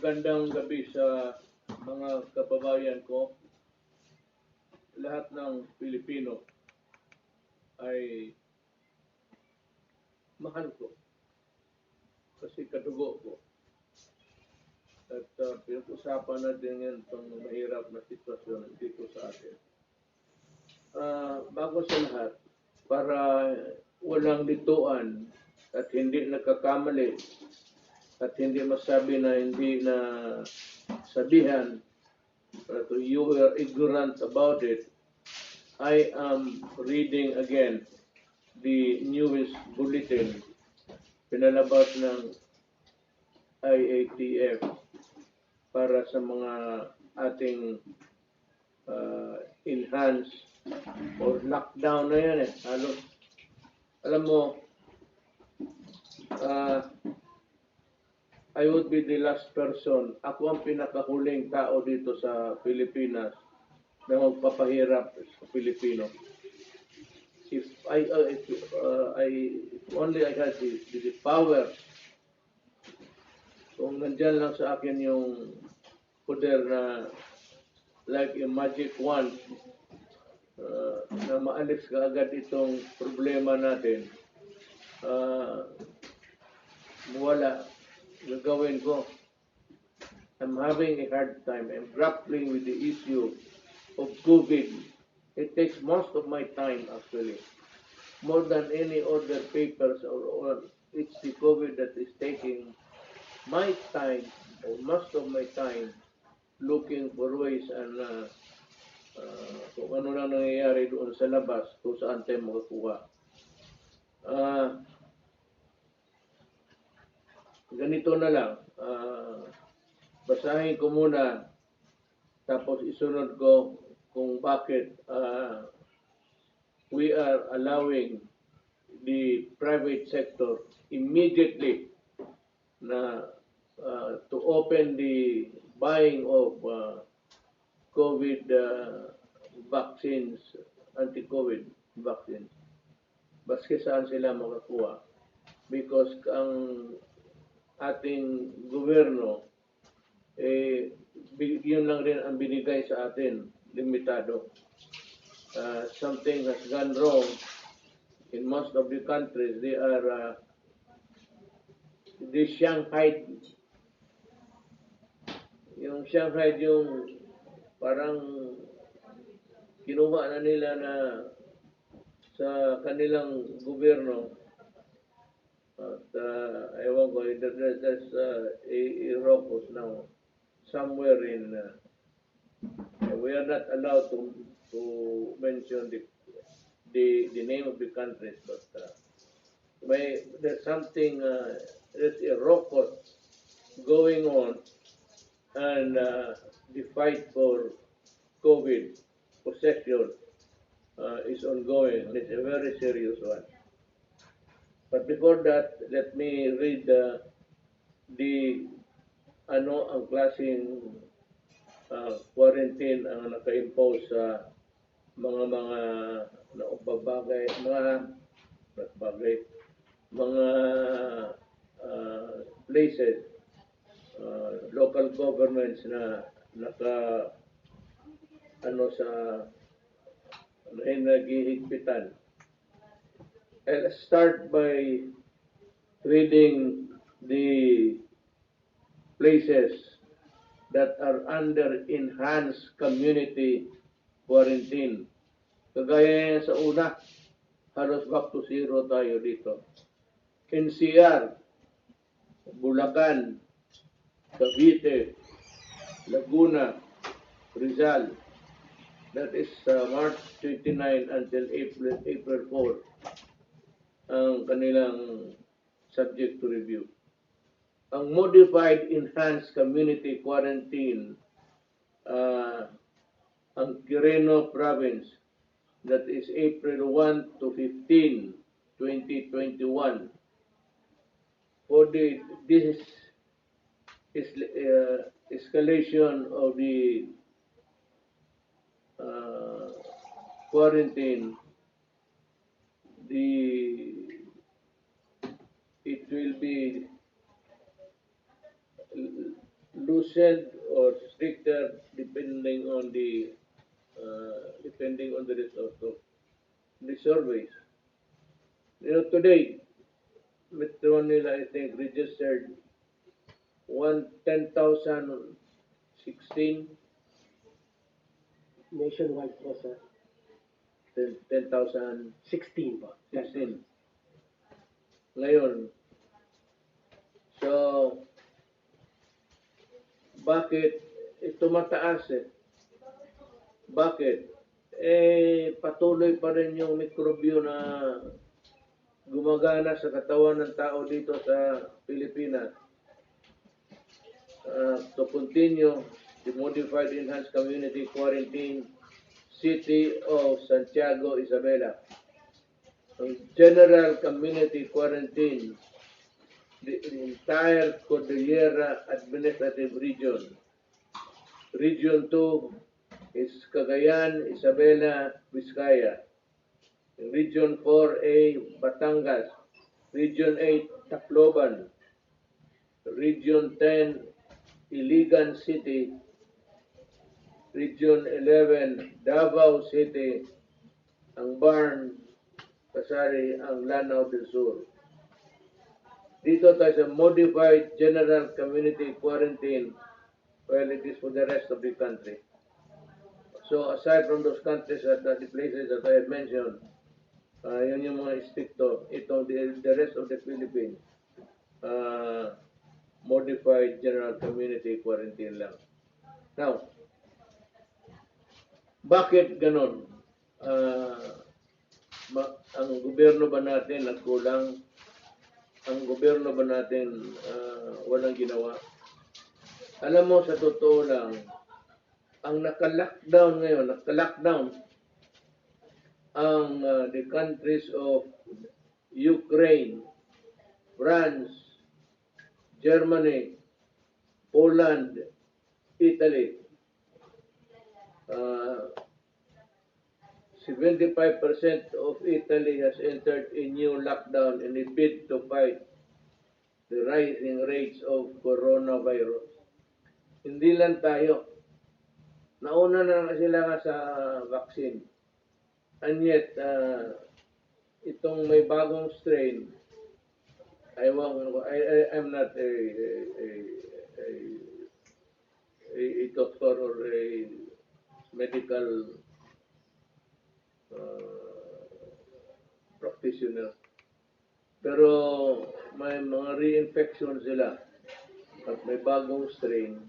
Magandang gabi sa mga kababayan ko. Lahat ng Pilipino ay mahal ko kasi kadugo ko. At pinag-usapan natin yan itong mahirap na sitwasyon dito sa atin. Bago sa lahat, para walang lituan at hindi nagkakamali at hindi masabi na hindi na sabihan, but you were ignorant about it, I am reading again the newest bulletin pinalabas ng Iatf para sa mga ating enhanced or lockdown na yan halos. Alam mo, I would be the last person. Ako ang pinakahuling tao dito sa Pilipinas na magpapahirap sa Pilipino. If only I had the power, kung nandyan lang sa akin yung poder na like a magic wand, na maalis ka agad itong problema natin, wala. Gagawin ko. I'm having a hard time. I'm grappling with the issue of COVID. It takes most of my time actually. More than any other papers or it's the COVID that is taking my time or most of my time looking for ways and kung ano lang nangyayari doon sa labas kung saan tayo makakuha. Ganito na lang, basahin ko muna tapos isunod ko kung bakit we are allowing the private sector immediately na to open the buying of COVID vaccines, anti-COVID vaccines, baski saan sila makakuha. Because ang ating gobyerno, yun lang rin ang binigay sa atin, limitado. Something has gone wrong in most of the countries. They are the Shanghai, yung Shanghai yung parang kinuha na nila na sa kanilang gobyerno. At ewan ko, there's a rocos now somewhere in we are not allowed to mention the name of the countries, but there's something, there's a rocos going on, and the fight for COVID possession is ongoing. It's a very serious one. But before that, let me read ang klaseng quarantine ang naka-impose sa mga places, local governments na naghihigpitan. I'll start by reading the places that are under enhanced community quarantine. Kagaya sa una, halos back to zero tayo dito. NCR, Bulacan, Cavite, Laguna, Rizal. That is March 29 until April 4 ang kanilang subject to review. Ang modified enhanced community quarantine, ang Quirino Province, that is April 1 to 15, 2021. For this escalation of the quarantine, it will be loosened or stricter depending on the result of the surveys. You know, today, Metro Manila, I think, registered 10,016, Nationwide po, sir. 10,016. 16 po. Ngayon, so, bakit ito mataas eh? Bakit? Patuloy pa rin yung mikrobyo na gumagana sa katawan ng tao dito sa Pilipinas. To continue the modified enhanced community quarantine, City of Santiago, Isabela. General community quarantine, the entire Cordillera Administrative Region. Region 2 is Cagayan, Isabela, Vizcaya. Region 4A, Batangas. Region 8, Tacloban. Region 10, Iligan City. Region 11, Davao City. Ang Barn, Pasari, ang Lanao del Sur. Dito tayo sa modified general community quarantine, well, it is for the rest of the country. So aside from those countries at the places that I have mentioned, yun yung mga stricto. Itong the rest of the Philippines, modified general community quarantine lang. Now, bakit ganon? Ang gobyerno ba natin nagkulang? Ang gobyerno ba natin walang ginawa? Alam mo, sa totoo lang, ang naka-lockdown ngayon, ang the countries of Ukraine, France, Germany, Poland, Italy. 75% of Italy has entered a new lockdown in a bid to fight the rising rates of coronavirus. Hindi lang tayo. Nauna na sila nga sa vaccine. And yet, itong may bagong strain, I'm not a doctor or a medical practitioner. Pero may mga reinfection sila at may bagong strain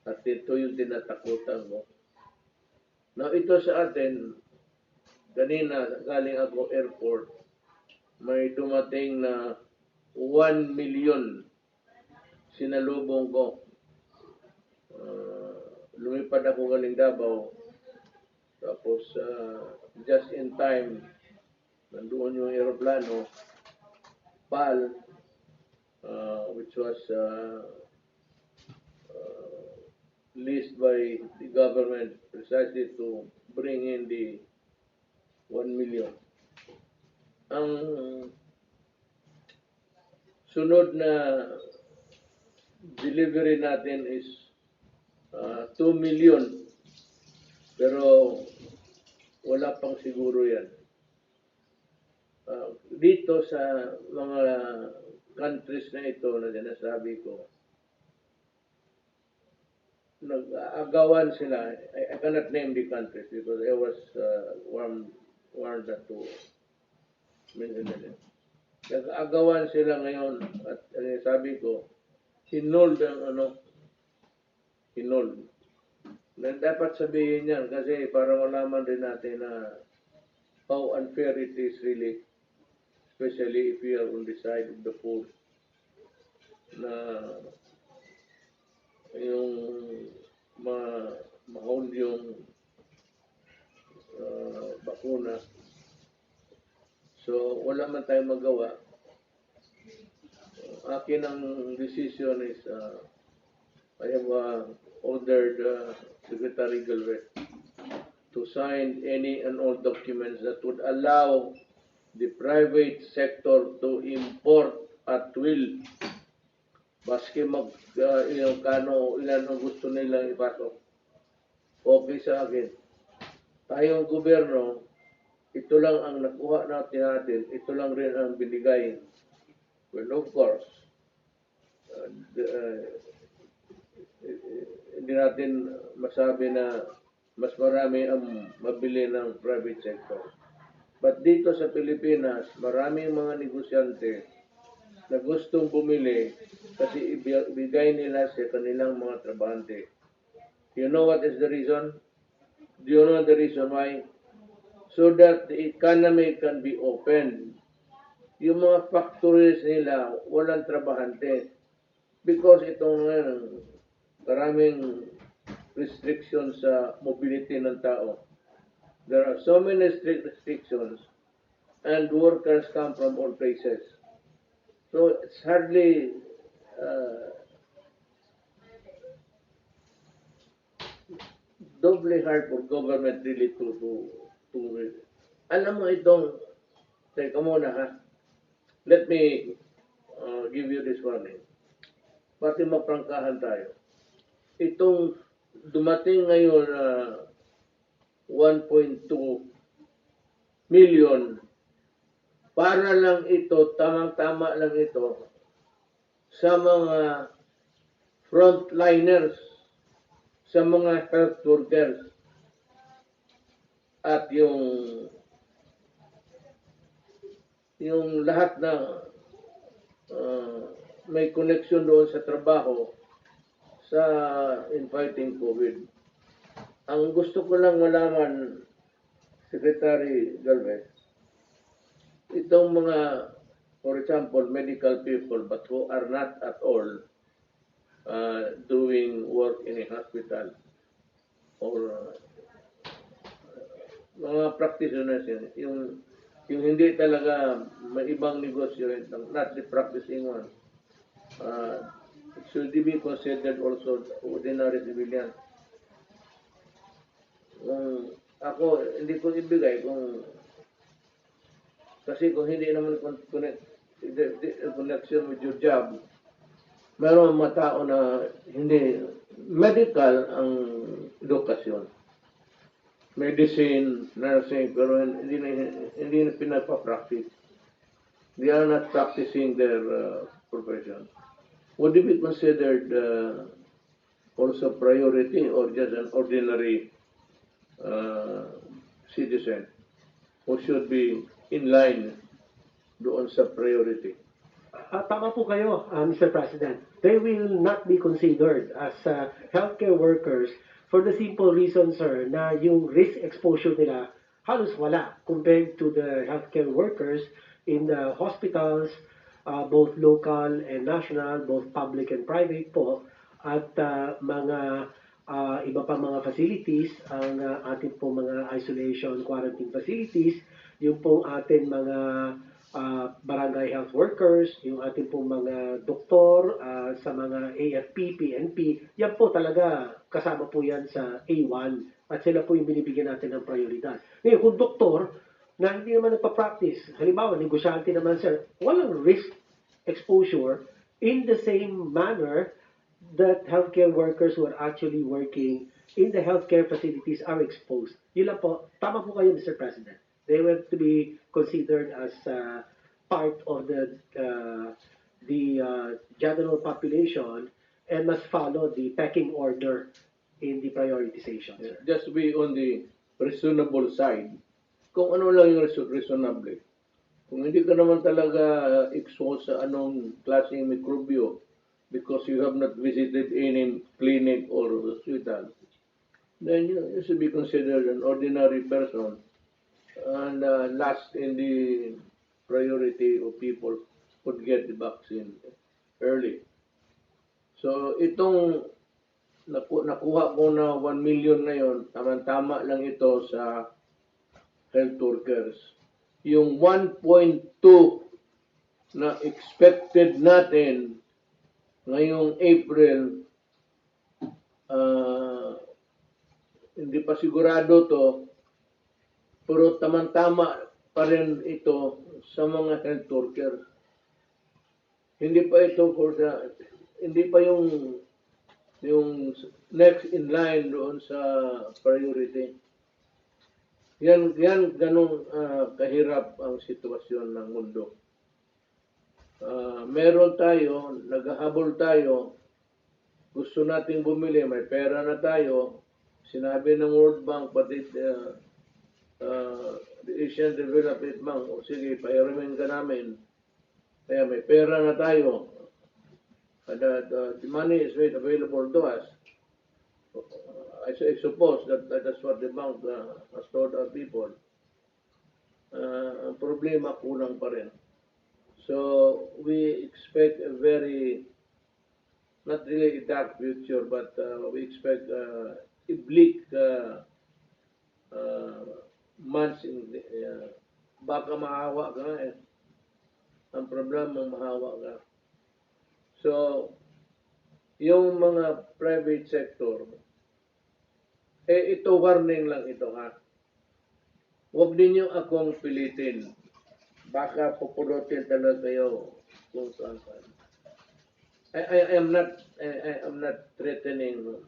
at ito yung tinatakutan mo. Now, ito sa atin, kanina galing ako airport, may dumating na 1 million sinalubong ko. Lumipad ako galing Davao. Tapos, just in time, nandoon yung aeroplano, PAL, which was leased by the government precisely to bring in the 1 million. Ang sunod na delivery natin is 2 million. Pero wala pang siguro yan. Dito sa mga countries na ito na sinasabi ko, nag-aagawan sila. I cannot name the countries because I was warned not to mention them. Nag-aagawan sila ngayon at sabi ko, hinold ang hinold. Na dapat sabihin yan kasi para malaman din natin na how unfair it is really, especially if we are on the side of the poor, na yung ma-hold yung bakuna. So, wala man tayong magawa. Akin ang decision is I have ordered Secretary Galvez to sign any and all documents that would allow the private sector to import at will Baski ilang kano, ilan ang gusto nilang ipasok. Okay sa akin. Tayong gobyerno, ito lang ang nakuha natin, ito lang rin ang binigay. Well, of course, uh, uh, hindi natin masabi na mas marami ang mabili ng private sector. But dito sa Pilipinas, maraming mga negosyante na gustong bumili kasi ibigay nila sa kanilang mga trabahante. You know what is the reason? Do you know the reason why? So that the economy can be opened. Yung mga factories nila, walang trabahante. Because itong maraming restrictions sa mobility ng tao. There are so many restrictions and workers come from all places. So it's hardly doubly hard for government really to alam mo itong, teka muna ha, let me give you this warning. Pati maprangkahan tayo. Itong dumating ngayon 1.2 million, para lang ito, tamang-tama lang ito, sa mga frontliners, sa mga health workers, at yung lahat ng may connection doon sa trabaho sa in fighting COVID. Ang gusto ko lang malaman, Secretary Galvez, itong mga, for example, medical people but who are not at all doing work in a hospital or mga practitioners yun, yung hindi talaga may ibang negosyo, not the practicing one, should be considered also ordinary civilian. Ako, hindi ko ibigay kasi kung hindi naman connection with your job, meron mga tao na hindi medical ang edukasyon. Medicine, nursing, pero hindi na pinapapractice. They are not practicing their profession. Would it be considered also priority or just an ordinary citizen who should be in line doon sa priority? Tama po kayo, Mr. President. They will not be considered as healthcare workers for the simple reason, sir, na yung risk exposure nila halos wala compared to the healthcare workers in the hospitals, both local and national, both public and private po, at mga iba pa mga facilities, ang ating po mga isolation quarantine facilities, yung po ating mga barangay health workers, yung ating pong mga doktor sa mga AFP, PNP, yan po talaga kasama po yan sa A1 at sila po yung binibigyan natin ng prioridad. Ngayon, kung doktor na hindi naman nagpa-practice, halimbawa, negosyante naman sir, walang risk exposure in the same manner that healthcare workers who are actually working in the healthcare facilities are exposed. Yun lang po, tama po kayo, Mr. President. They were to be considered as part of the general population and must follow the pecking order in the prioritization. Sir. Just be on the reasonable side. Kung ano lang yung reasonable. Kung hindi ka naman talaga exposed sa anong klaseng mikrobyo because you have not visited any clinic or hospital, then you should be considered an ordinary person and last in the priority of people would get the vaccine early. So itong nakuha ko na 1 million na yon, tama-tama lang ito sa health workers. Yung 1.2 na expected natin ngayong April, hindi pa sigurado to, pero tamang-tama pa rin ito sa mga health workers. Hindi pa ito for the hindi pa yung next in line doon sa priority. Yan ganun kahirap ang sitwasyon ng mundo. Meron tayo, naghahabol tayo, gusto nating bumili, may pera na tayo. Sinabi ng World Bank, pati the Asian Development Bank, o sige, pairamin ka namin. Kaya may pera na tayo. The money is made available to us. I suppose that's what the bank has told our people. Ang problema, kulang pa rin. So, we expect a very, not really a dark future, but we expect a bleak months. Baka mahawa ka nga eh. Ang problema, mahawa ka. So, yung mga private sector, ito warning lang ito ha. Huwag ninyo akong pilitin. Baka pupunutin talaga kayo kung saan. I am not threatening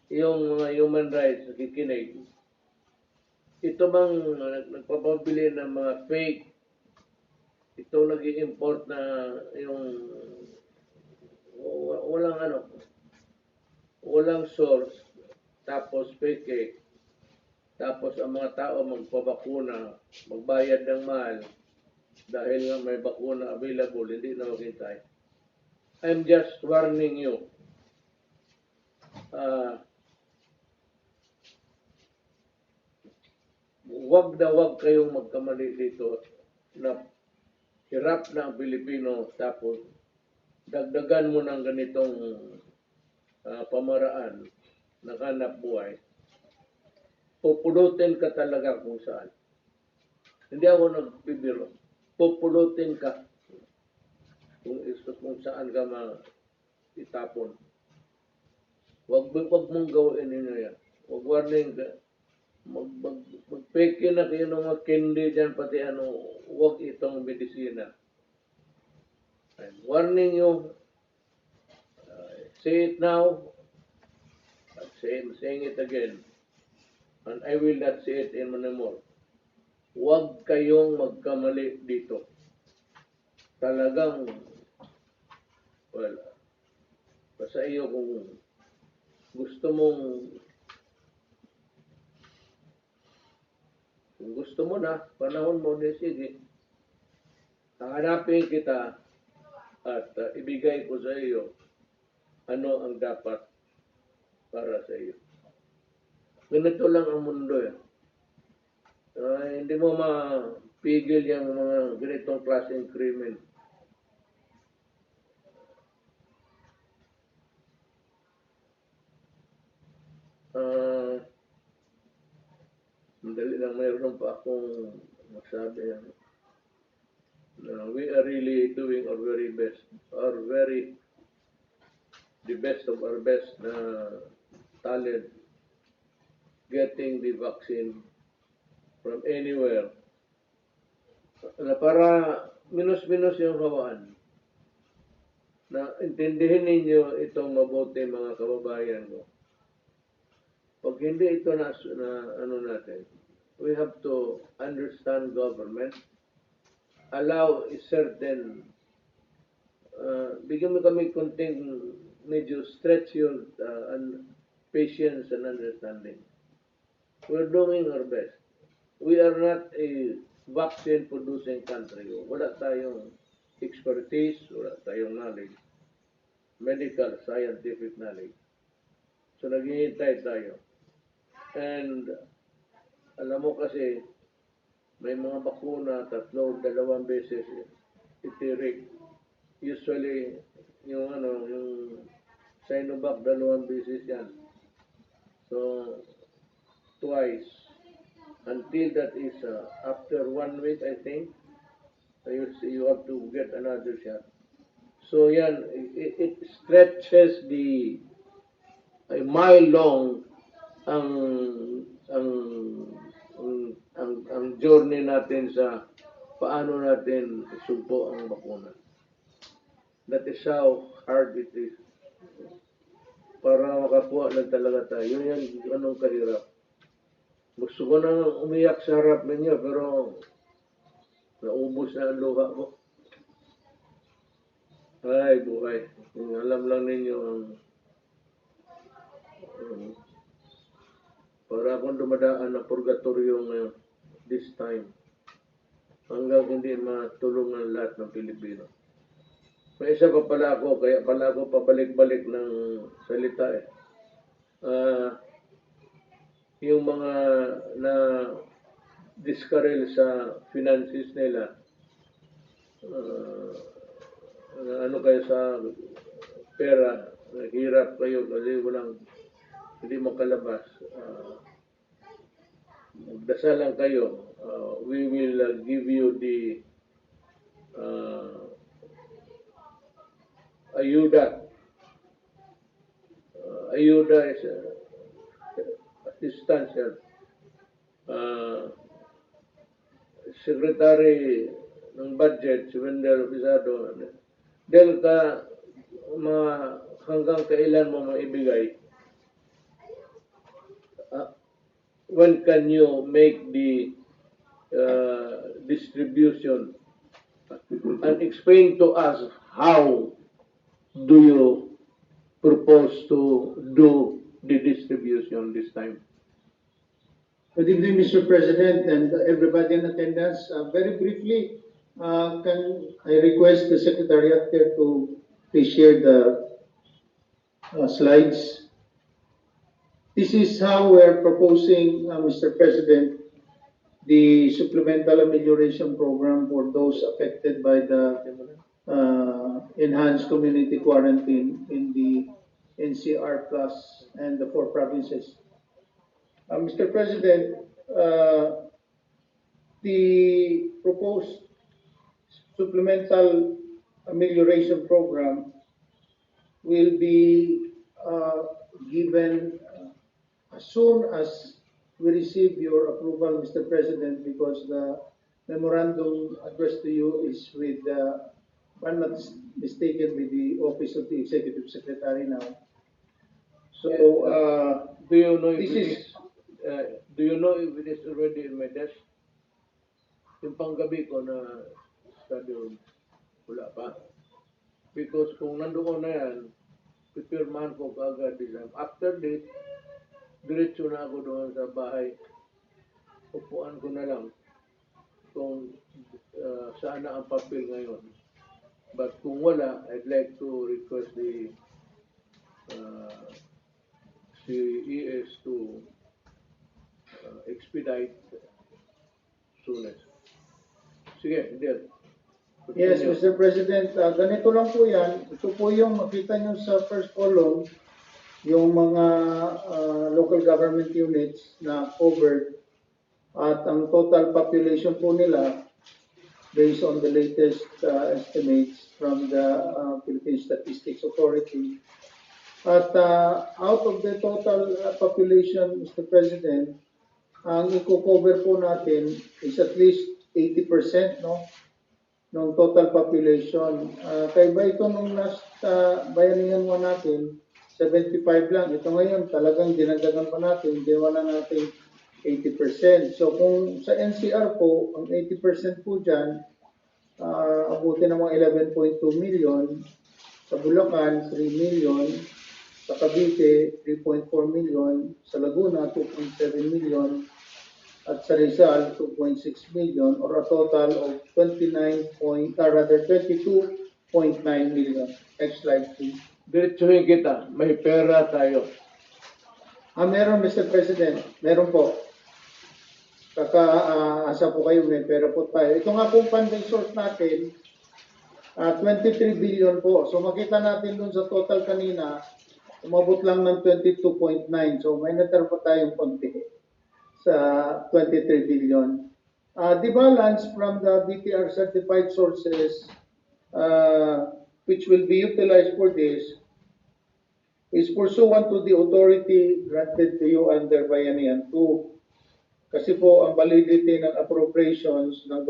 yung mga human rights nakikinig. Ito bang nagpapabili ng mga fake, ito nag-i-import na yung walang source, tapos fake, tapos ang mga tao magpabakuna, magbayad ng mahal, dahil nga may bakuna available, hindi na maghintay. I'm just warning you. Wag kayong magkamali dito na hirap na ang Pilipino, tapos dagdagan mo ng ganitong pamaraan ng hanap buhay. Pupulutin ka talaga kung saan. Hindi ako nagbibiro. Pupulutin ka kung saan ka itapon. Wag mong gawin ninyo yan. Wag warning ka. Magpeke na kayo ng mga candy dyan, pati wag itong medisina. I'm warning you. Say it now. I'm saying it again. And I will not say it anymore. Huwag kayong magkamali dito. Talagang, well, basta iyo kung gusto mo na, panahon mo din, sige. Hahanapin kita at ibigay ko sa iyo ano ang dapat para sa iyo. Ganito lang ang mundo eh. Hindi mo mapigil yung mga ganitong klaseng krimen. Madali lang, mayroon pa akong masabi. We are really doing our very best. The best of our best na talent getting the vaccine from anywhere. Na para minus-minus yung hawaan. Na intindihin ninyo itong mabuti mga kababayan ko. Pag hindi ito natin, we have to understand government, allow a certain, bigyan mo kami konting medyo stretch your patience and understanding. We're doing our best. We are not a vaccine-producing country. Wala tayong expertise, wala tayong knowledge, medical, scientific knowledge. So naghihintay tayo. And alam mo kasi, may mga bakuna, 2 beses itirik. Usually, yung Sinovac, 2 beses yan. So, twice. Until that is after 1 week, I think, you have to get another shot. So yan, it stretches a mile long ang journey natin sa paano natin isugpo ang bakuna. That is how hard it is. Para makakuha lang talaga tayo. Yan, anong kahirap. Gusto ko nang umiyak sa harap ninyo, pero naubos na ang luha ko. Ay, buhay. Alam lang ninyo ang para akong dumadaan ng purgatorio ngayon this time. Hanggang hindi matulungan lahat ng Pilipino. May isa pa pala ako, kaya pala ako pabalik-balik ng salita eh. Yung mga na discarrel sa finances nila, ano kayo sa pera, hirap kayo kasi hindi makalabas. Magdasal lang kayo. We will give you the ayuda. Ayuda is assistance yan. Secretary ng budget, si Wendell Avisado, dahil ka hanggang kailan mo maibigay, when can you make the distribution and explain to us how do you propose to do the distribution this time? Good evening, Mr. President, and everybody in attendance. Very briefly, can I request the Secretariat here to please share the slides. This is how we're proposing, Mr. President, the supplemental amelioration program for those affected by the enhanced community quarantine in the NCR Plus and the 4 provinces. Mr. President, the proposed supplemental amelioration program will be given as soon as we receive your approval, Mr. President, because the memorandum addressed to you is with, if I'm not mistaken, with the Office of the Executive Secretary now. So, do you know if this it is is do you know if it is already in my desk? Yung panggabi ko na study, wala pa. Because kung nandoon na yan, pipirmahan ko kaagad din. After this, diretso na ako doon sa bahay. Upuan ko na lang kung saan na ang papel ngayon. But kung wala, I'd like to request the CES to expedite soonest. Sige, Del. Yes, Mr. President, ganito lang po yan. Ito po yung makita nyo sa first column, yung mga local government units na covered at ang total population po nila based on the latest estimates from the Philippine Statistics Authority. At out of the total population, Mr. President, ang i-cover po natin is at least 80%, no? Ng total population. Kaya ba ito nung last bayanihan mo natin, 75 lang. Ito ngayon, talagang dinagdagan pa natin, ginawa na natin 80%. So kung sa NCR po, ang 80% po dyan, abuti ng mga 11.2 million. Sa Bulacan, 3 million. Sa Cavite, 3.4 million. Sa Laguna, 2.7 million. At sa Rizal, 2.6 million, or a total of 22.9 million. Next slide, please. Diretsuhin kita, may pera tayo. Meron, Mr. President. Meron po. Kakaasa po kayo, may pera po tayo. Ito nga pong funding source natin, 23 billion po. So makita natin dun sa total kanina, umabot lang ng 22.9. So may natira pa tayong konti sa 23 billion. The balance from the BTR certified sources which will be utilized for this is pursuant to the authority granted to you under Bayanihan 2. Kasi po ang validity ng appropriations ng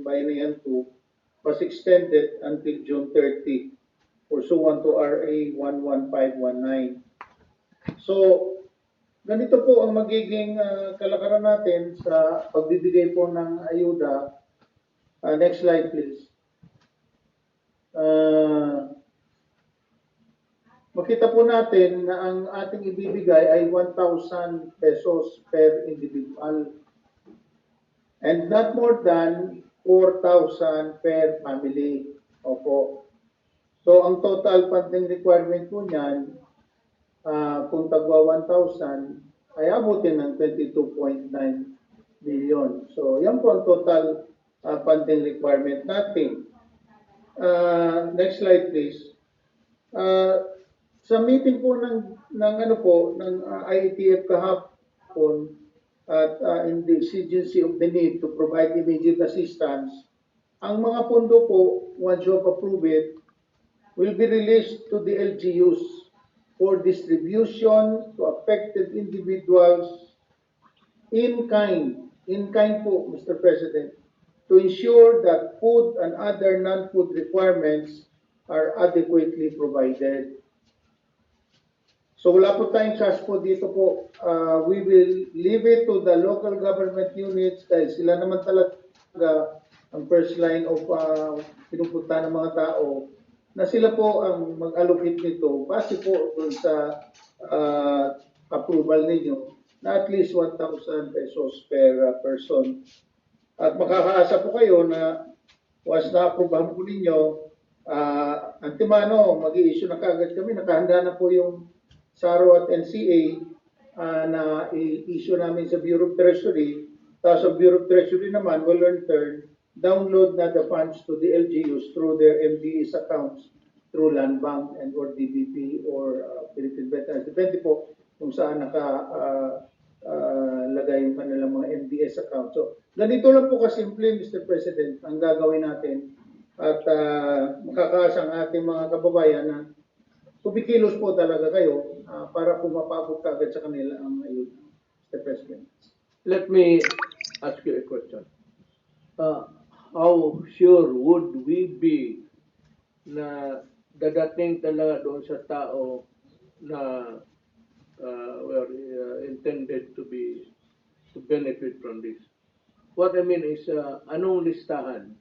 Bayanihan 2 was extended until June 30. pursuant to RA 11519. So, ganito po ang magiging kalakaran natin sa pagbibigay po ng ayuda. Next slide please. Makita po natin na ang ating ibibigay ay 1,000 pesos per individual and not more than 4,000 per family. Opo. So, ang total funding requirement po niyan, kung tagwa 1,000, ay abutin ng 22.9 billion. So, yan po ang total funding requirement natin. Next slide please. Sa meeting po ng Iatf kahapon at in the exigency of the need to provide immediate assistance, ang mga pondo po, once you have approved it, will be released to the LGUs for distribution to affected individuals in kind po, Mr. President, to ensure that food and other non-food requirements are adequately provided. So wala po tayong cash po dito po. We will leave it to the local government units dahil sila naman talaga ang first line of pinupunta ng mga tao na sila po ang mag-allocate nito base po dun sa approval ninyo na at least 1,000 pesos per person. At makakaasa po kayo na once na-approvehan po ninyo, antimano, mag-i-issue na kaagad kami. Nakahanda na po yung SARO at NCA na i-issue namin sa Bureau of Treasury. Tapos ang Bureau of Treasury naman will in turn download na the funds to the LGUs through their MDEs accounts through Land Bank and or DBP or Philippine Veterans. Depende po kung saan lagay yung kanilang mga MDS accounts. So, ganito lang po kasimple, Mr. President, ang gagawin natin at makakaasa ang ating mga kababayan na kumikilos po talaga kayo para po mapabot agad sa kanila ang ayuda, Mr. President. Let me ask you a question. How sure would we be na dadating talaga doon sa tao na were intended to benefit from this? What I mean is, anong listahan?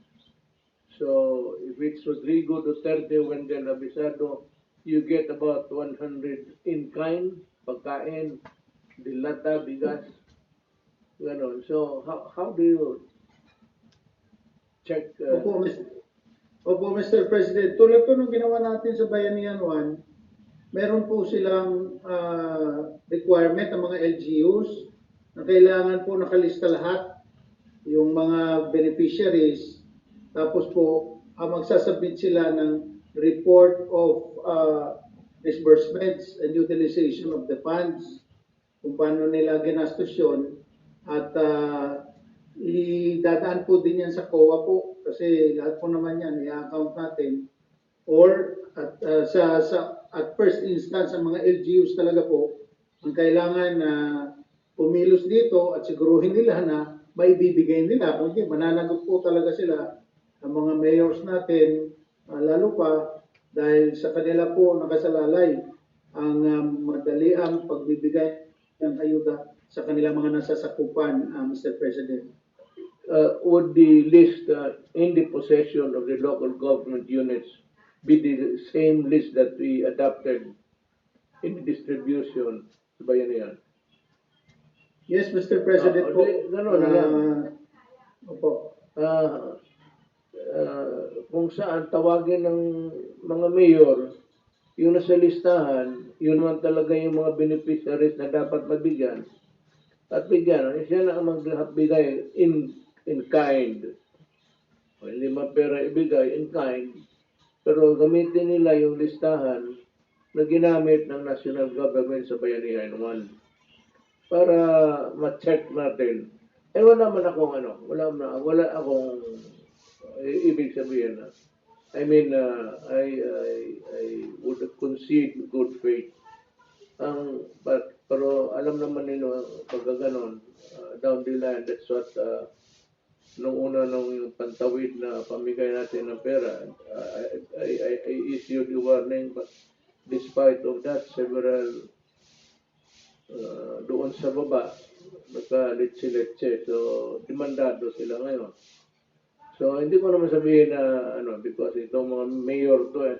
So, if it's Rodrigo Duterte, Wendell Avisado, you get about 100 in kind, pagkain, dilata, bigas, gano'n. So, how do you check? Opo, Mr. President. Tulad po nung ginawa natin sa Bayanihan 1, meron po silang requirement ng mga LGUs na kailangan po nakalista lahat yung mga beneficiaries. Tapos po, magsasubmit sila ng report of disbursements and utilization of the funds, kung paano nila ginastos yun. At idadaan po din yan sa COA po kasi lahat po naman yan i-account natin. Or at first instance, ang mga LGUs talaga po, ang kailangan na pumilos dito at siguruhin nila na maibibigay nila. Kung hindi, mananagot po talaga sila ang mga mayors natin, lalo pa dahil sa kanila po nakasalalay ang madali ang pagbibigay ng ayuda sa kanilang mga nasasakupan, Mr. President. Would the list in the possession of the local government units be the same list that we adopted in the distribution sa Bayanihan? Yes, Mr. President po. Gano'n na lang. Opo. Kung saan tawagin ng mga mayor, yung nasa listahan, yun naman talaga yung mga beneficiaries na dapat mabigyan. At bigyan, siya na ang magbigay in kind. O, hindi man pera ibigay in kind, pero gamitin nila yung listahan na ginamit ng national government sa Bayanihan 1 para ma-check natin. Wala akong ibig sabihin na. I mean, I would concede good faith. Pero alam naman nila pag ganon, down the line, that's what nung una nung yung pantawid na pamigay natin ng pera, I issued the warning, but despite of that, several doon sa baba, naka-litsi-litsi. So, demandado sila ngayon. So, hindi ko naman sabihin na, because itong mga mayor to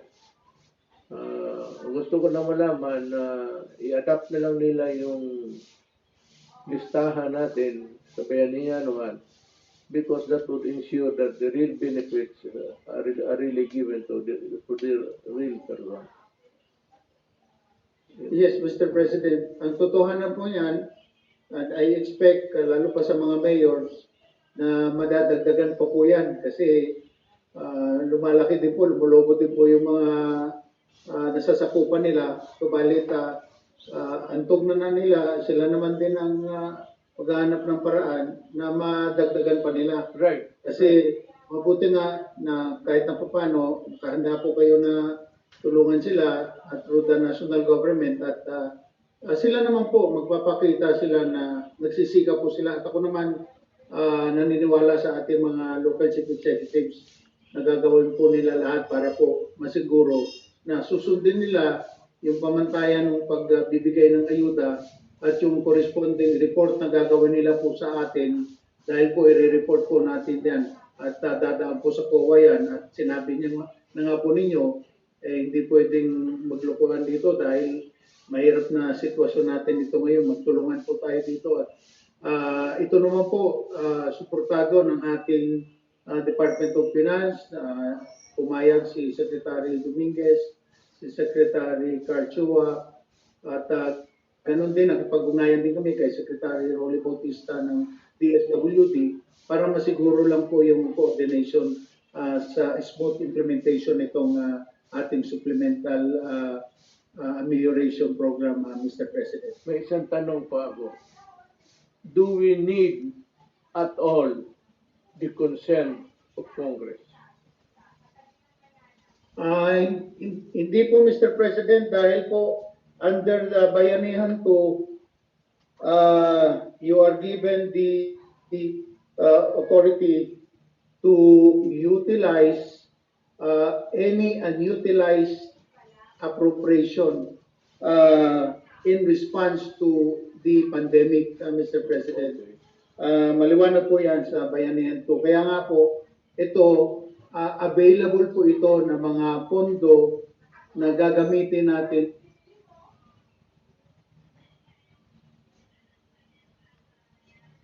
gusto ko na malaman na i-adapt na lang nila yung listahan natin sa bayanihan because that would ensure that the real benefits are really given to the real person. Yes, Mr. President. Ang totohanan po niyan, and I expect, lalo pa sa mga mayors, na madadagdagan pa po yan kasi lumalaki din po, lumulubot din po yung mga nasasakupan nila. Subalit, antog na nila, sila naman din ang maghahanap ng paraan na madagdagan pa nila. Right. Kasi mabuti nga na kahit na paano, kahanda po kayo na tulungan sila through the national government at sila naman po, magpapakita sila na nagsisika po sila. At ako naman naniniwala sa ating mga local chief executives na gagawin po nila lahat para po masiguro na susundin nila yung pamantayan ng pagbibigay ng ayuda at yung corresponding report na gagawin nila po sa atin dahil po i-report po natin yan at dadaan po sa COA yan at sinabi niya na nga po ninyo hindi pwedeng maglokohan dito dahil mahirap na sitwasyon natin dito ngayon. Magtulungan po tayo dito at ito naman po suportado ng ating Department of Finance. Pumayag si Secretary Dominguez, si Secretary Carchua at ganun din, nakipag-ugnayan din kami kay Secretary Rolly Bautista ng DSWD para masiguro lang po yung coordination sa smooth implementation nitong ating supplemental amelioration program, Mr. President. May isang tanong pa ako. Do we need at all the consent of Congress? Hindi po, Mr. President, dahil po under the Bayanihan 2, you are given the authority to utilize any unutilized appropriation in response to the pandemic, Mr. President. Maliwanag po yan sa Bayanihan 2. Kaya nga po, ito, available po ito na mga pondo na gagamitin natin.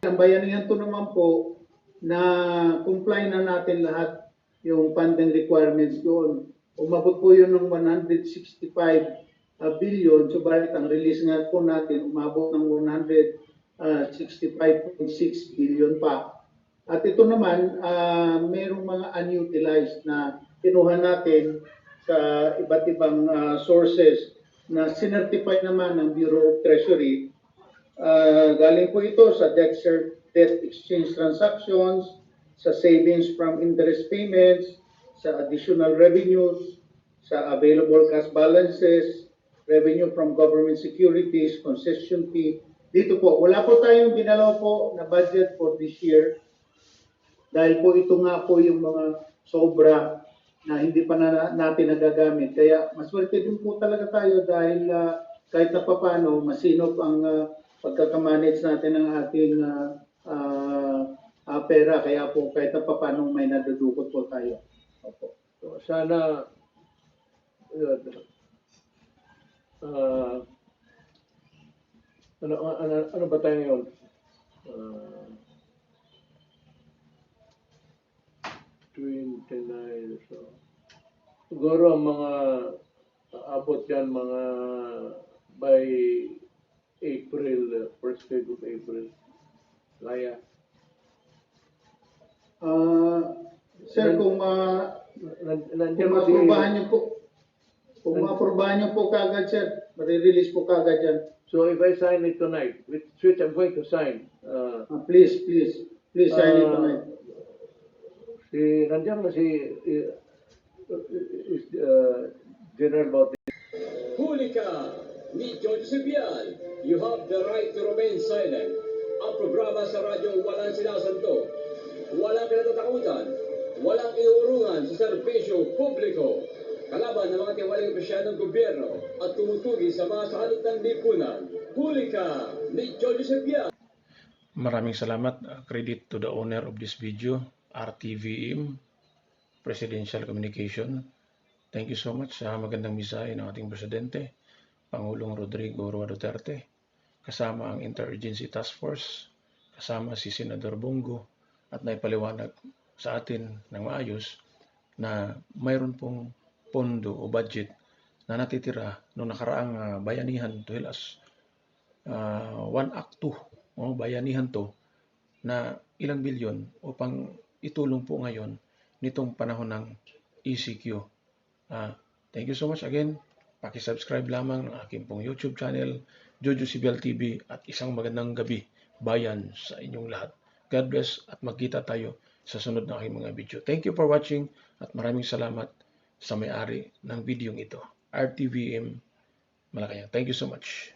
Ang Bayanihan 2 naman po, na comply na natin lahat yung funding requirements doon. Umabot po yun ng 165 billion, subalit ang release nga po natin umabot ng 165.6 billion pa. At ito naman, mayroong mga unutilized na kinuha natin sa iba't ibang sources na sinertify naman ng Bureau of Treasury. Galing po ito sa debt exchange transactions, sa savings from interest payments, sa additional revenues, sa available cash balances, revenue from government securities, concession fee. Dito po, wala po tayong ginalaw po na budget for this year dahil po ito nga po yung mga sobra na hindi pa natin nagagamit. Kaya maswerte din po talaga tayo dahil kahit na papano masinop ang pagkakamanage natin ng ating pera. Kaya po kahit na papano may nadudukot po tayo. Opo. So, sana ano ba tayo ngayon? 29. So, siguro ang mga abot yan mga by April, first week of April. Laya. Sir, kung maaprubahan niyo po, kagad, sir, marirelease po kagad yan. So if I sign it tonight, which I'm going to sign, please sign it tonight. Nandiyan na General Bautista. Huli ka ni George Sibian. You have the right to remain silent. Ang programa sa radyo walang sinasanto. walang kinatatakutan, walang iurungan sa serbisyo publiko, kalaban ng mga tiwaling opisyal ng gobyerno at tumutugi sa mga sakalot ng lipunan. Huli ka ni Joseph Yan. Maraming salamat. Credit to the owner of this video, RTVM, Presidential Communication. Thank you so much sa magandang misahe ng ating Presidente, Pangulong Rodrigo Roa Duterte, kasama ang Interagency Task Force, kasama si Senador Bongo, at naipaliwanag sa atin ng maayos na mayroon pong pondo o budget na natitira noong nakaraang bayanihan to Hilas. 1 Act 2, bayanihan to na ilang bilyon upang itulong po ngayon nitong panahon ng ECQ. Thank you so much again. Paki-subscribe lamang ng aking pong YouTube channel, Jojo Sibial TV, at isang magandang gabi bayan sa inyong lahat. God bless at magkita tayo sa sunod na aking mga video. Thank you for watching at maraming salamat sa may-ari ng video ito, RTVM Malacanang. Thank you so much.